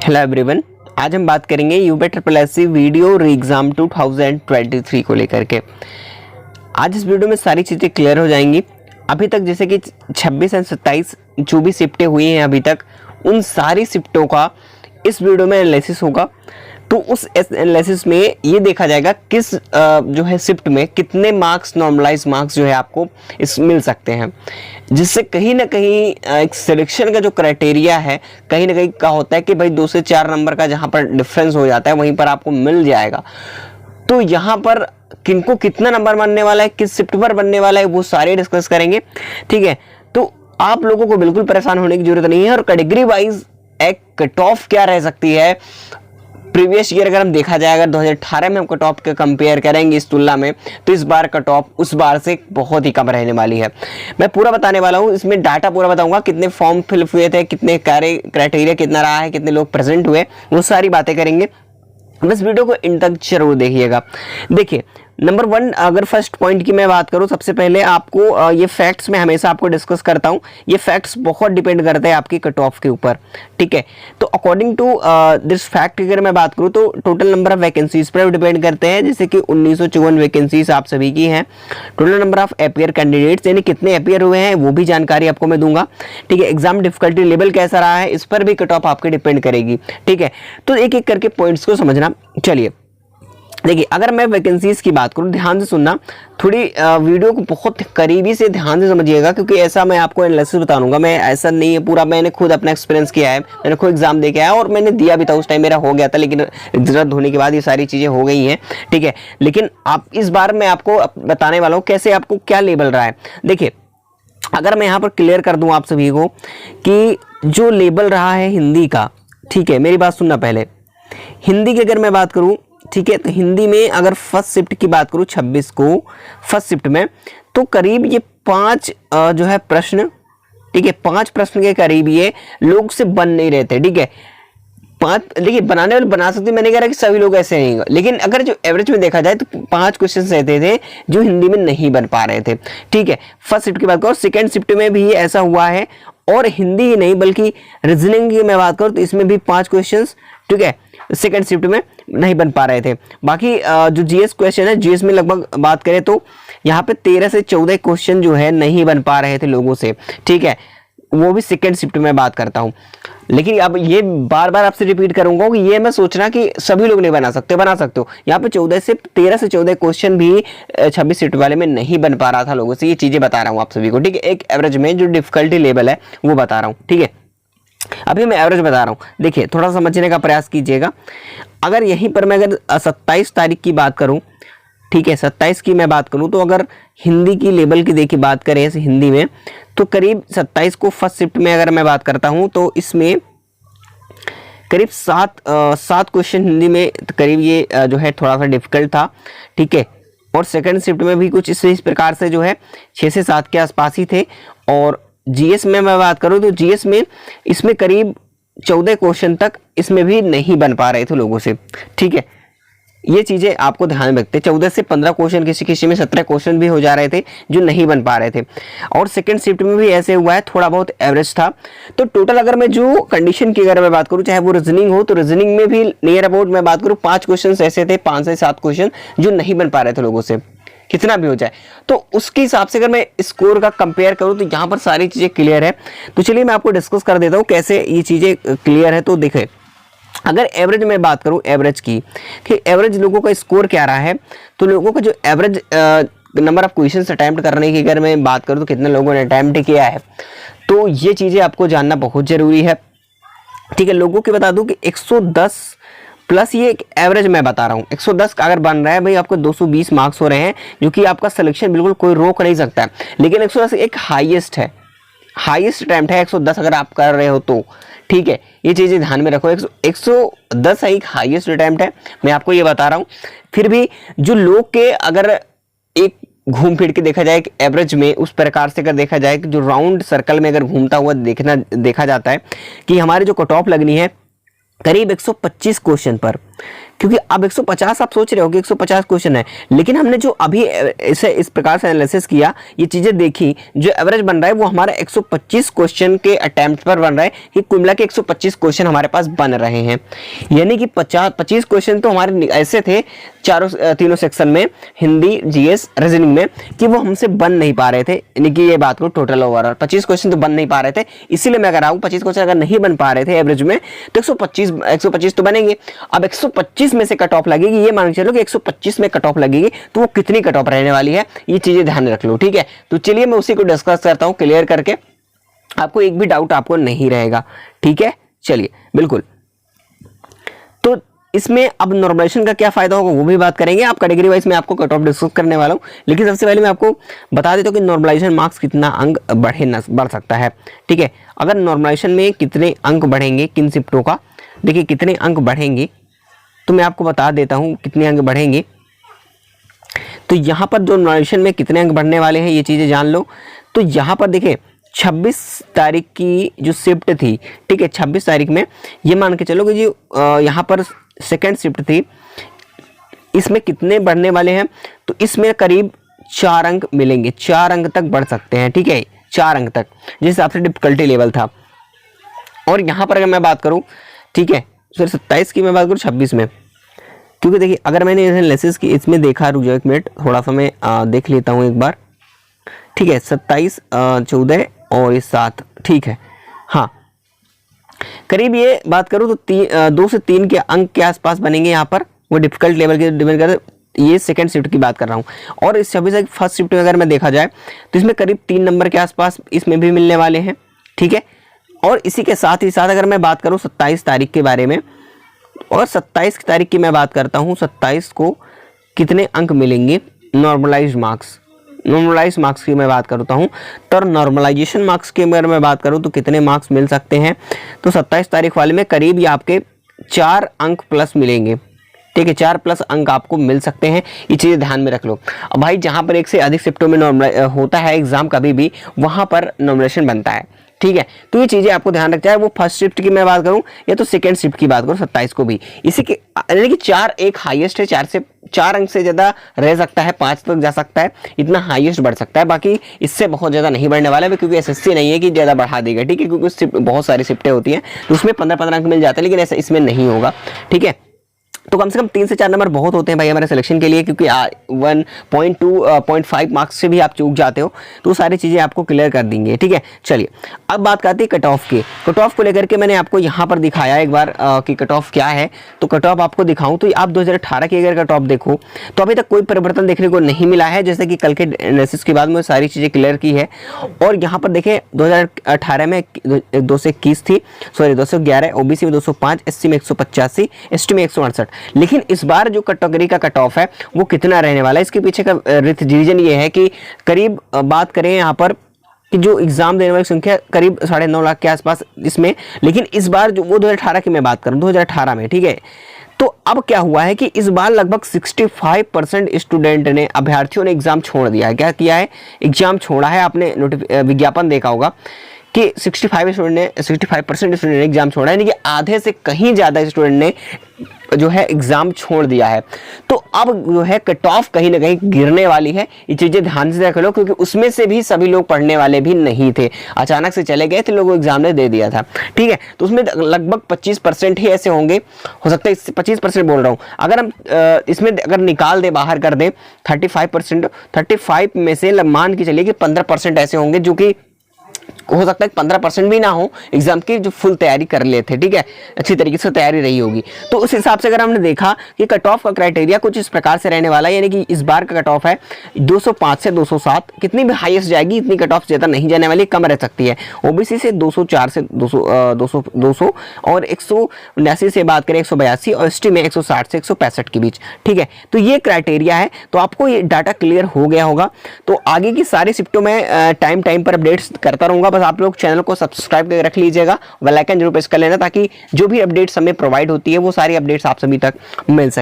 Hello everyone, आज हम बात करेंगे यूपीएससी वीडियो री एग्ज़ाम 2023 को लेकर के। आज इस वीडियो में सारी चीज़ें क्लियर हो जाएंगी। अभी तक जैसे कि 26 और 27 जो भी शिफ्टें हुई हैं अभी तक, उन सारी शिफ्टों का इस वीडियो में एनालिसिस होगा। तो उस एनालिसिस में ये देखा जाएगा किस जो है शिफ्ट में कितने मार्क्स, नॉर्मलाइज मार्क्स जो है आपको इस मिल सकते हैं, जिससे कहीं ना कहीं एक सिलेक्शन का जो क्राइटेरिया है कहीं ना कहीं का होता है कि भाई 2 से 4 नंबर का जहाँ पर डिफरेंस हो जाता है वहीं पर आपको मिल जाएगा। तो यहाँ पर किनको कितना नंबर बनने वाला है, किस शिफ्ट पर बनने वाला है, वो सारे डिस्कस करेंगे। ठीक है, तो आप लोगों को बिल्कुल परेशान होने की जरूरत नहीं है। और कैटेगरी वाइज एक कट ऑफ क्या रह सकती है प्रीवियस ईयर, अगर हम देखा जाए, अगर 2018 में हम कट ऑफ के कंपेयर करेंगे इस तुलना में, तो इस बार कट ऑफ उस बार से बहुत ही कम रहने वाली है। मैं पूरा बताने वाला हूँ, इसमें डाटा पूरा बताऊंगा, कितने फॉर्म फिल हुए थे, कितने क्राइटेरिया कितना रहा है, कितने लोग प्रेजेंट हुए, वो सारी बातें करेंगे। बस वीडियो को इन तक जरूर देखिएगा। देखिए, नंबर 1 अगर फर्स्ट पॉइंट की मैं बात करूं, सबसे पहले आपको ये फैक्ट्स मैं हमेशा आपको डिस्कस करता हूं, ये फैक्ट्स बहुत डिपेंड करते हैं आपकी कट ऑफ के ऊपर। ठीक है, तो अकॉर्डिंग टू दिस फैक्ट की अगर मैं बात करूं तो टोटल नंबर ऑफ वैकेंसीज पर डिपेंड करते हैं। जैसे कि 1954 वैकेंसीज आप सभी की हैं। Total number of appear candidates यानी कितने अपियर हुए हैं वो भी जानकारी आपको मैं दूंगा। ठीक है, एग्जाम डिफिकल्टी लेवल कैसा रहा है इस पर भी कट ऑफ आपकी डिपेंड करेगी। ठीक है, तो एक एक करके पॉइंट्स को समझना। चलिए देखिए, अगर मैं वैकेंसीज की बात करूं, ध्यान से सुनना, थोड़ी वीडियो को बहुत करीबी से ध्यान से समझिएगा, क्योंकि ऐसा मैं आपको एनालिसिस बताऊंगा। मैं ऐसा नहीं है, पूरा मैंने खुद अपना एक्सपीरियंस किया है, मैंने खुद एग्जाम दे के आया और मैंने दिया भी था, उस टाइम मेरा हो गया था, लेकिन रिजल्ट होने के बाद ये सारी चीज़ें हो गई हैं। ठीक है, लेकिन आप इस बार मैं आपको बताने वाला हूँ कैसे आपको क्या लेवल रहा है। देखिए, अगर मैं यहाँ पर क्लियर कर दूँ आप सभी को कि जो लेवल रहा है हिंदी का, ठीक है, मेरी बात सुनना पहले। हिंदी की अगर मैं बात करूँ, ठीक है, तो हिंदी में अगर फर्स्ट शिफ्ट की बात करूं 26 को फर्स्ट शिफ्ट में, तो करीब ये 5 जो है प्रश्न, ठीक है, 5 प्रश्न के करीब ये लोग से बन नहीं रहे थे। ठीक है, 5 देखिए, बनाने वाले बना सकते, मैंने कह रहा कि सभी लोग ऐसे नहीं, लेकिन अगर जो एवरेज में देखा जाए तो 5 क्वेश्चन रहते थे जो हिंदी में नहीं बन पा रहे थे। ठीक है, फर्स्ट शिफ्ट की बात करो, सेकेंड शिफ्ट में भी ऐसा हुआ है, और हिंदी ही नहीं बल्कि रीजनिंग की मैं बात करूँ तो इसमें भी 5 क्वेश्चन, ठीक है, सेकंड शिफ्ट में नहीं बन पा रहे थे। बाकी जो जीएस क्वेश्चन है, जीएस में लगभग बात करें तो यहाँ पे 13 से 14 क्वेश्चन जो है नहीं बन पा रहे थे लोगों से। ठीक है, वो भी सेकंड शिफ्ट में बात करता हूँ। लेकिन अब ये बार बार आपसे रिपीट करूंगा कि ये मैं सोचना कि सभी लोग नहीं बना सकते, बना सकते हो। यहाँ पे 13 से 14 क्वेश्चन भी 26 शिफ्ट वाले में नहीं बन पा रहा था लोगों से। ये चीजें बता रहा हूँ आप सभी को। ठीक है, एक एवरेज में जो डिफिकल्टी लेवल है वो बता रहा हूँ। ठीक है, अभी मैं एवरेज बता रहा हूँ। देखिए, थोड़ा समझने का प्रयास कीजिएगा। अगर यहीं पर मैं अगर 27 तारीख की बात करूँ, ठीक है, 27 की मैं बात करूँ, तो अगर हिंदी की लेवल की देखिए बात करें हिंदी में, तो करीब 27 को फर्स्ट शिफ्ट में अगर मैं बात करता हूँ तो इसमें करीब 7 क्वेश्चन हिंदी में करीब ये जो है थोड़ा सा डिफिकल्ट था। ठीक है, और सेकंड शिफ्ट में भी कुछ इस प्रकार से जो है 6 से 7 के आसपास ही थे। और जीएस में मैं बात करूं तो जीएस में इसमें करीब 14 क्वेश्चन तक इसमें भी नहीं बन पा रहे थे लोगों से। ठीक है, ये चीजें आपको ध्यान में रखते। 14 से 15 क्वेश्चन, किसी किसी में 17 क्वेश्चन भी हो जा रहे थे जो नहीं बन पा रहे थे। और सेकंड शिफ्ट में भी ऐसे हुआ है, थोड़ा बहुत एवरेज था। तो टोटल अगर मैं जो कंडीशन की अगर मैं बात करूं, चाहे वो रीजनिंग हो, तो रीजनिंग में भी नियर अबाउट मैं बात करूं 5 क्वेश्चन ऐसे थे, 5 से 7 क्वेश्चन जो नहीं बन पा रहे थे लोगों से, कितना भी हो जाए। तो उसके हिसाब से अगर मैं स्कोर का कंपेयर करूं तो यहाँ पर सारी चीजें क्लियर है। तो चलिए मैं आपको डिस्कस कर देता हूँ कैसे ये चीजें क्लियर है। तो देखें, अगर एवरेज में बात करूं एवरेज की, कि एवरेज लोगों का स्कोर क्या रहा है, तो लोगों का जो average number of question attempt करने की अगर मैं बात करूं तो कितने लोगों ने अटैम्प्ट किया है, तो ये चीजें आपको जानना बहुत जरूरी है। ठीक है, लोगों की बता दूं कि 110 प्लस, ये एक एवरेज मैं बता रहा हूँ, 110 अगर बन रहा है भाई, आपको 220 मार्क्स हो रहे हैं, जो कि आपका सिलेक्शन बिल्कुल कोई रोक नहीं सकता है। लेकिन 110 एक हाईएस्ट है, हाईएस्ट अटेम्प्ट है 110 अगर आप कर रहे हो तो। ठीक है, ये चीजें ध्यान में रखो। 110 एक हाईएस्ट अटेम्प्ट है, मैं आपको ये बता रहा हूँ। फिर भी जो लोग के अगर एक घूम फिर के देखा जाए एवरेज में, उस प्रकार से अगर देखा जाए कि जो राउंड सर्कल में अगर घूमता हुआ देखा जाता है कि हमारी जो कट ऑफ लगनी है करीब 125 क्वेश्चन पर, क्योंकि अब 150 आप सोच रहे हो कि 150 क्वेश्चन है, लेकिन हमने जो अभी इसे इस प्रकार से एनालिसिस किया, ये चीजें देखी, जो एवरेज बन रहा है वो हमारा 125 क्वेश्चन के अटेम्प्ट पर बन रहा है कि कुल मिला के 125 क्वेश्चन हमारे पास बन रहे हैं। यानी कि 25 क्वेश्चन तो हमारे ऐसे थे तीनों सेक्शन में, हिंदी, जीएस, रीजनिंग में, कि वो हमसे बन नहीं पा रहे थे। यानी कि ये बात को टोटल ओवरऑल 25 क्वेश्चन तो बन नहीं पा रहे थे, इसीलिए मैं अगर आऊँ 25 क्वेश्चन अगर नहीं बन पा रहे थे एवरेज में तो 125 तो बनेंगे। अब 125 में से कट ऑफ लगेगी, ये मान के चलो कि 125 में कट ऑफ लगेगी, तो वो कितनी कट ऑफ रहने वाली है, ये चीजें ध्यान रख लो। ठीक है, तो चलिए मैं उसी को डिस्कस करता हूं क्लियर करके, आपको एक भी डाउट आपको नहीं रहेगा। ठीक है, चलिए बिल्कुल। तो इसमें अब नॉर्मलाइजेशन का क्या फायदा होगा वो भी बात करेंगे। आप कैटेगरी वाइज में आपको कट ऑफ डिस्कस करने वाला हूं, लेकिन सबसे पहले मैं आपको बता देता हूं कि नॉर्मलाइजेशन मार्क्स कितना अंक बढ़ सकता है। ठीक है, अगर नॉर्मलाइजेशन में कितने अंक बढ़ेंगे किन शिफ्टों का, देखिए कितने अंक बढ़ेंगे तो मैं आपको बता देता हूं कितने अंक बढ़ेंगे। तो यहाँ पर जो नॉर्मलाइजेशन में कितने अंक बढ़ने वाले हैं ये चीज़ें जान लो। तो यहाँ पर देखिए 26 तारीख की जो शिफ्ट थी, ठीक है, 26 तारीख में ये मान के चलो कि जो यहाँ पर सेकेंड शिफ्ट थी, इसमें कितने बढ़ने वाले हैं, तो इसमें करीब 4 अंक मिलेंगे, 4 अंक तक बढ़ सकते हैं। ठीक है, 4 अंक तक जिस हिसाब से डिफिकल्टी लेवल था। और यहाँ पर अगर मैं बात करूँ, ठीक है, सर 27 की मैं बात करूँ 26 में, क्योंकि देखिए अगर मैंने एनालिसिस की इसमें देखा, रुक जाओ एक मिनट, थोड़ा सा मैं देख लेता हूँ एक बार। ठीक है, 27, 14 और 7, ठीक है, हाँ, करीब ये बात करूँ तो 2 से 3 के अंक के आसपास बनेंगे यहाँ पर, वो डिफिकल्ट लेवल के डिपेंड करते। ये सेकंड शिफ्ट की बात कर रहा हूँ। और इस 26 फर्स्ट शिफ्ट में अगर मैं देखा जाए तो इसमें करीब 3 नंबर के आसपास इसमें भी मिलने वाले हैं। ठीक है, और इसी के साथ ही साथ अगर मैं बात करूँ 27 तारीख के बारे में, और 27 की तारीख की मैं बात करता हूँ, 27 को कितने अंक मिलेंगे नॉर्मलाइज्ड मार्क्स, नॉर्मलाइज मार्क्स की मैं बात करता हूँ। तो नॉर्मलाइजेशन मार्क्स की अगर मैं बात करूँ तो कितने मार्क्स मिल सकते हैं, तो 27 तारीख वाले में करीब ये आपके 4 अंक प्लस मिलेंगे। ठीक है, 4 प्लस अंक आपको मिल सकते हैं, ये चीज़ें ध्यान में रख लो। अब भाई जहाँ पर 1 से अधिक शिफ्टों में होता है एग्जाम कभी भी, वहाँ पर नॉमिनेशन बनता है। ठीक है, तो ये चीज़ें आपको ध्यान रखना है। वो फर्स्ट शिफ्ट की मैं बात करूँ या तो सेकंड शिफ्ट की बात करूँ 27 को भी, इसी के यानी कि 4 एक हाईएस्ट है, 4 अंक से ज़्यादा रह सकता है, 5 तक जा सकता है, इतना हाईएस्ट बढ़ सकता है। बाकी इससे बहुत ज़्यादा नहीं बढ़ने वाला है, क्योंकि एसएससी नहीं है कि ज़्यादा बढ़ा देगा। ठीक है, क्योंकि बहुत सारी शिफ्टें होती हैं तो उसमें 15-15 अंक मिल जाते हैं, लेकिन ऐसा इसमें नहीं होगा। ठीक है, तो कम से कम 3 से 4 नंबर बहुत होते हैं भाई हमारे सिलेक्शन के लिए, क्योंकि 1.5 मार्क्स से भी आप चूक जाते हो, तो सारी चीज़ें आपको क्लियर कर देंगे। ठीक है, चलिए अब बात करते हैं कट ऑफ की। कट ऑफ को लेकर के मैंने आपको यहाँ पर दिखाया एक बार कि कट ऑफ क्या है। तो कट ऑफ आपको दिखाऊं तो आप 2018 की अगर कट ऑफ देखो तो अभी तक कोई परिवर्तन देखने को नहीं मिला है, जैसे कि कल के एनालिसिस के बाद में सारी चीज़ें क्लियर की है। और यहाँ पर देखें 2018 में 221 थी, सॉरी 211, ओबीसी में 205, एससी में 185, एसटी में 168। लेकिन इस बार जो कैटेगरी का कट ऑफ है वो कितना रहने वाला है, इसके पीछे का रीजन ये है कि करीब बात करें यहाँ पर कि जो एग्जाम देने वाली संख्या करीब 9.5 लाख के आसपास इसमें, लेकिन इस बार जो वो 2018 की मैं बात करूँ 2018 में। ठीक है, तो अब क्या हुआ है कि इस बार लगभग 65% स्टूडेंट ने, अभ्यर्थियों ने एग्जाम छोड़ दिया है। क्या किया है, एग्जाम छोड़ा है। आपने विज्ञापन देखा होगा कि 65% स्टूडेंट ने एग्जाम छोड़ा है, यानी कि आधे से कहीं ज़्यादा स्टूडेंट ने जो है एग्जाम छोड़ दिया है। तो अब जो है कट ऑफ कहीं ना कहीं गिरने वाली है, ये चीज़ें ध्यान से रख लो, क्योंकि उसमें से भी सभी लोग पढ़ने वाले भी नहीं थे, अचानक से चले गए थे, लोगों को एग्जाम ने दे दिया था। ठीक है, तो उसमें लगभग 25% ही ऐसे होंगे, हो सकता है 25% बोल रहा हूँ। अगर हम इसमें अगर निकाल दे, बाहर कर दें 35%, 35 में से मान के चलिए कि 15% ऐसे होंगे जो कि हो सकता है 15% भी ना हो, एग्जाम की जो फुल तैयारी कर लेते। ठीक है, अच्छी तरीके से तैयारी रही होगी। तो उस हिसाब से अगर हमने देखा कि कट ऑफ का क्राइटेरिया कुछ इस प्रकार से रहने वाला है, यानी कि इस बार का कट ऑफ है 205 से 207, कितनी भी हाईएस्ट जाएगी इतनी कट ऑफ ज़्यादा नहीं जाने वाली, कम रह सकती है। ओबीसी से 204 से 200 और 179 से बात करें 182, और एसटी में 160 से 165 के बीच। ठीक है, तो ये क्राइटेरिया है। तो आपको ये डाटा क्लियर हो गया होगा। तो आगे की सारी शिफ्टों में टाइम पर अपडेट्स करता रहूँगा। बस आप लोग चैनल को सब्सक्राइब करके रख लीजिएगा, बेल आइकन जरूर प्रेस कर लेना, ताकि जो भी अपडेट्स हमें प्रोवाइड होती है वो सारी अपडेट्स आप सभी तक मिल सके।